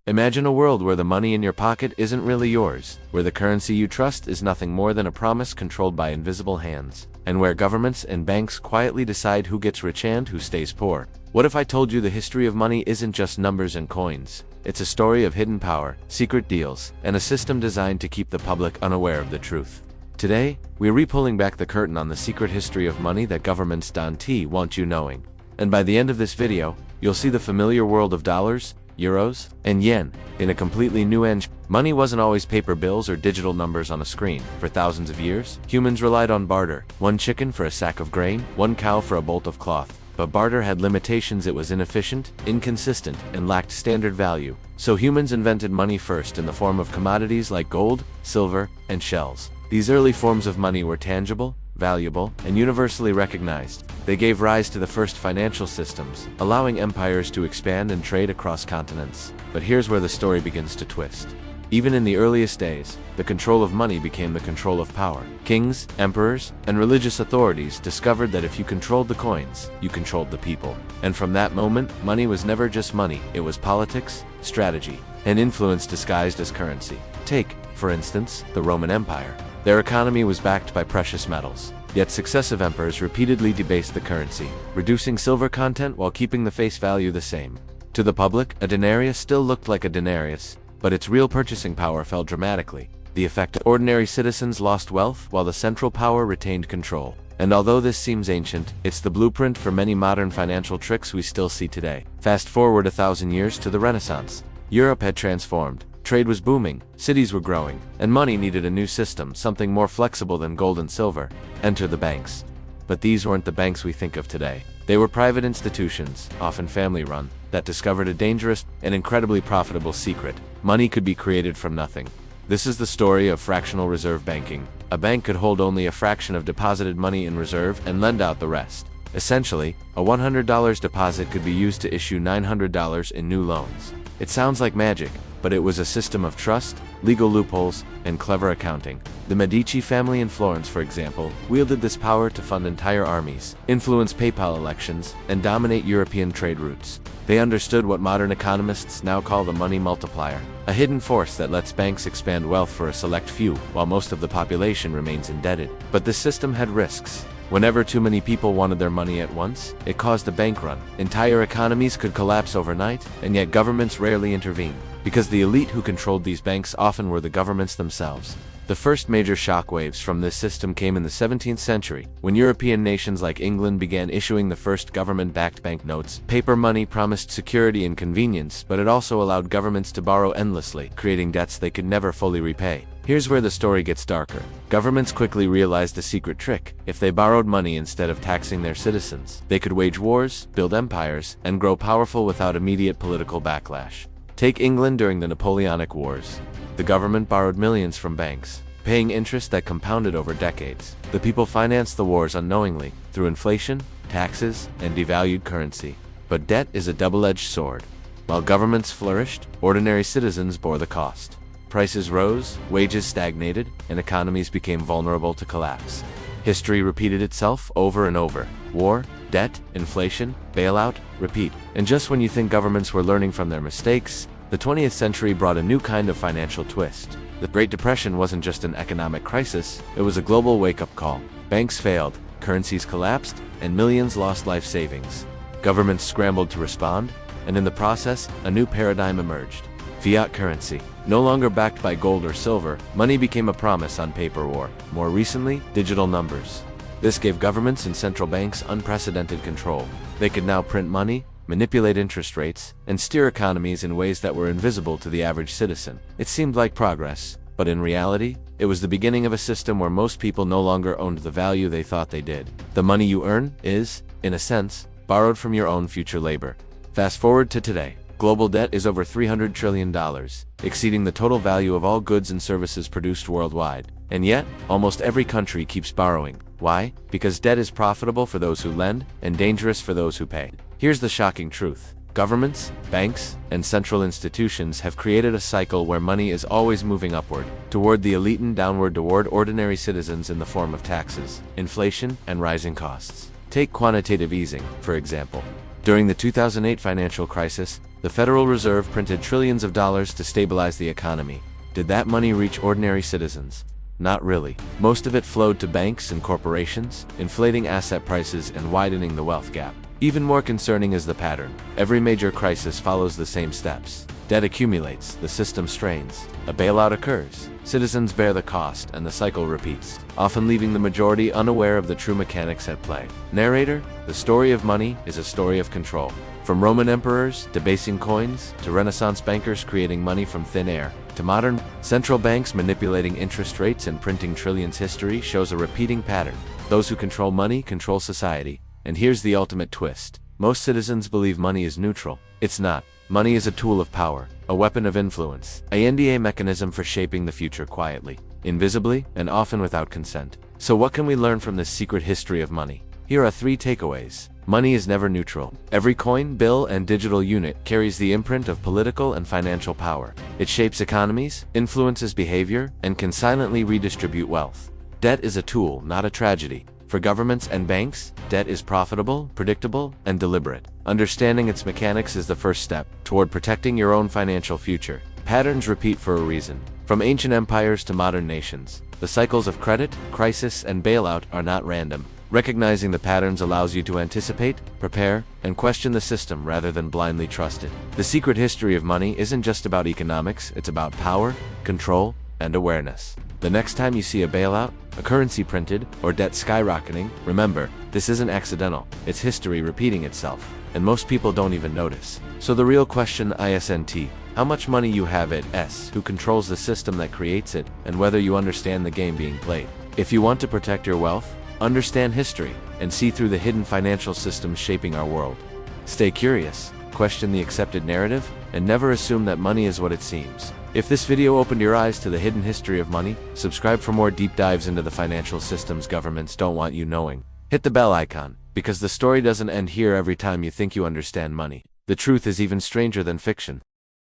Imagine a world where the money in your pocket isn't really yours, where the currency you trust is nothing more than a promise controlled by invisible hands, and where governments and banks quietly decide who gets rich and who stays poor. What if I told you the history of money isn't just numbers and coins? It's a story of hidden power, secret deals, and a system designed to keep the public unaware of the truth. Today, we're pulling back the curtain on the secret history of money that governments don't want you knowing. And by the end of this video, you'll see the familiar world of dollars, euros, and yen in a completely new age. Money wasn't always paper bills or digital numbers on a screen. For thousands of years, humans relied on barter. One chicken for a sack of grain, one cow for a bolt of cloth. But barter had limitations. It was inefficient, inconsistent, and lacked standard value. So humans invented money first in the form of commodities like gold, silver, and shells. These early forms of money were tangible, valuable, and universally recognized. They gave rise to the first financial systems, allowing empires to expand and trade across continents. But here's where the story begins to twist. Even in the earliest days, the control of money became the control of power. Kings, emperors, and religious authorities discovered that if you controlled the coins, you controlled the people. And from that moment, money was never just money. It was politics, strategy, and influence disguised as currency. Take, for instance, the Roman Empire. Their economy was backed by precious metals. Yet successive emperors repeatedly debased the currency, reducing silver content while keeping the face value the same. To the public, a denarius still looked like a denarius, but its real purchasing power fell dramatically. The effect: ordinary citizens lost wealth while the central power retained control. And although this seems ancient, it's the blueprint for many modern financial tricks we still see today. Fast forward 1,000 years to the Renaissance. Europe had transformed. Trade was booming, cities were growing, and money needed a new system, something more flexible than gold and silver. Enter the banks. But these weren't the banks we think of today. They were private institutions, often family-run, that discovered a dangerous and incredibly profitable secret. Money could be created from nothing. This is the story of fractional reserve banking. A bank could hold only a fraction of deposited money in reserve and lend out the rest. Essentially, a $100 deposit could be used to issue $900 in new loans. It sounds like magic, but it was a system of trust, legal loopholes, and clever accounting. The Medici family in Florence, for example, wielded this power to fund entire armies, influence PayPal elections, and dominate European trade routes. They understood what modern economists now call the money multiplier, a hidden force that lets banks expand wealth for a select few, while most of the population remains indebted. But this system had risks. Whenever too many people wanted their money at once, it caused a bank run. Entire economies could collapse overnight, and yet governments rarely intervened, because the elite who controlled these banks often were the governments themselves. The first major shockwaves from this system came in the 17th century, when European nations like England began issuing the first government-backed banknotes. Paper money promised security and convenience, but it also allowed governments to borrow endlessly, creating debts they could never fully repay. Here's where the story gets darker. Governments quickly realized a secret trick. If they borrowed money instead of taxing their citizens, they could wage wars, build empires, and grow powerful without immediate political backlash. Take England during the Napoleonic Wars. The government borrowed millions from banks, paying interest that compounded over decades. The people financed the wars unknowingly, through inflation, taxes, and devalued currency. But debt is a double-edged sword. While governments flourished, ordinary citizens bore the cost. Prices rose, wages stagnated, and economies became vulnerable to collapse. History repeated itself over and over. War, debt, inflation, bailout, repeat. And just when you think governments were learning from their mistakes, the 20th century brought a new kind of financial twist. The Great Depression wasn't just an economic crisis, it was a global wake-up call. Banks failed, currencies collapsed, and millions lost life savings. Governments scrambled to respond, and in the process, a new paradigm emerged. Fiat currency. No longer backed by gold or silver, money became a promise on paper or, more recently, digital numbers. This gave governments and central banks unprecedented control. They could now print money, manipulate interest rates, and steer economies in ways that were invisible to the average citizen. It seemed like progress, but in reality, it was the beginning of a system where most people no longer owned the value they thought they did. The money you earn is, in a sense, borrowed from your own future labor. Fast forward to today. Global debt is over $300 trillion, exceeding the total value of all goods and services produced worldwide. And yet, almost every country keeps borrowing. Why? Because debt is profitable for those who lend and dangerous for those who pay. Here's the shocking truth. Governments, banks, and central institutions have created a cycle where money is always moving upward, toward the elite and downward toward ordinary citizens in the form of taxes, inflation, and rising costs. Take quantitative easing, for example. During the 2008 financial crisis, The Federal Reserve printed trillions of dollars to stabilize the economy. Did that money reach ordinary citizens? Not really. Most of it flowed to banks and corporations, inflating asset prices and widening the wealth gap. Even more concerning is the pattern. Every major crisis follows the same steps. Debt accumulates, the system strains. A bailout occurs. Citizens bear the cost, and the cycle repeats, often leaving the majority unaware of the true mechanics at play. Narrator, the story of money is a story of control. From Roman emperors debasing coins, to Renaissance bankers creating money from thin air, to modern central banks manipulating interest rates and printing trillions, history shows a repeating pattern. Those who control money control society. And here's the ultimate twist. Most citizens believe money is neutral. It's not. Money is a tool of power, a weapon of influence, a mechanism for shaping the future quietly, invisibly, and often without consent. So what can we learn from this secret history of money? Here are 3 takeaways. Money is never neutral. Every coin, bill, and digital unit carries the imprint of political and financial power. It shapes economies, influences behavior, and can silently redistribute wealth. Debt is a tool, not a tragedy. For governments and banks, debt is profitable, predictable, and deliberate. Understanding its mechanics is the first step toward protecting your own financial future. Patterns repeat for a reason. From ancient empires to modern nations, the cycles of credit, crisis, and bailout are not random. Recognizing the patterns allows you to anticipate, prepare, and question the system rather than blindly trust it. The secret history of money isn't just about economics, it's about power, control, and awareness. The next time you see a bailout, a currency printed, or debt skyrocketing, remember, this isn't accidental. It's history repeating itself. And most people don't even notice. So the real question isn't how much money you have, it's who controls the system that creates it, and whether you understand the game being played. If you want to protect your wealth, understand history, and see through the hidden financial systems shaping our world. Stay curious, question the accepted narrative, and never assume that money is what it seems. If this video opened your eyes to the hidden history of money, subscribe for more deep dives into the financial systems governments don't want you knowing. Hit the bell icon, because the story doesn't end here every time you think you understand money. The truth is even stranger than fiction.